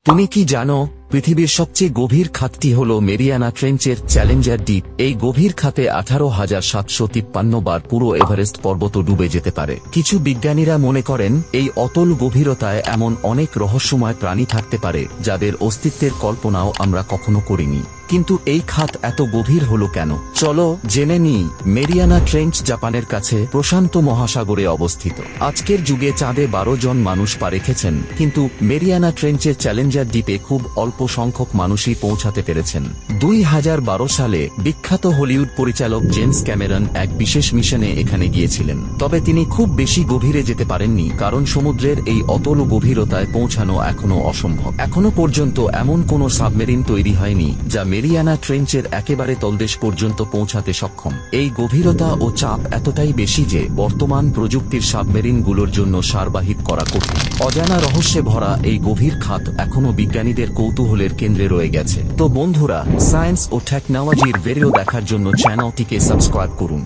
তুমি কি জানো পৃথিবীর সবচেয়ে গভীর খাতটি হল মেরিয়ানা ট্রেঞ্চের চ্যালেঞ্জার ডিপ। এই গভীর খাতে 18,753 বার পুরো এভারেস্ট পর্বত ডুবে যেতে পারে। কিছু বিজ্ঞানীরা মনে করেন এই অতল গভীরতায় এমন অনেক রহস্যময় প্রাণী থাকতে পারে যাদের অস্তিত্বের কল্পনাও আমরা কখনো করিনি। কিন্তু এই খাত এত গভীর হলো কেন? চলো জেনে নিই। মেরিয়ানা ট্রেঞ্চ জাপানের কাছে প্রশান্ত মহাসাগরে অবস্থিত। আজকের যুগে চাঁদে 12 জন মানুষ পা রেখেছেন, কিন্তু মেরিয়ানা ট্রেঞ্চের চ্যালেঞ্জার দ্বীপে খুব অল্প সংখ্যক মানুষই পৌঁছাতে পেরেছেন। 2012 সালে বিখ্যাত হলিউড পরিচালক জেমস ক্যামেরন এক বিশেষ মিশনে এখানে গিয়েছিলেন। তবে তিনি খুব বেশি গভীরে যেতে পারেননি, কারণ সমুদ্রের এই অতল গভীরতায় পৌঁছানো এখনো অসম্ভব। এখনো পর্যন্ত এমন কোনো সাবমেরিন তৈরি হয়নি যা মেরিয়ানা ট্রেঞ্চের একেবারে তলদেশ পর্যন্ত পৌঁছাতে সক্ষম। এই গভীরতা ও চাপ এতটাই বেশি যে বর্তমান প্রযুক্তির সাবমেরিনগুলোর জন্য সারবাহিত করা কঠিন। অজানা রহস্যে ভরা এই গভীর খাত এখনো বিজ্ঞানীদের কৌতূহলের কেন্দ্রে রয়ে গেছে। তো বন্ধুরা, সায়েন্স ও টেকনোলজির ভিডিও দেখার জন্য চ্যানেলটিকে সাবস্ক্রাইব করুন।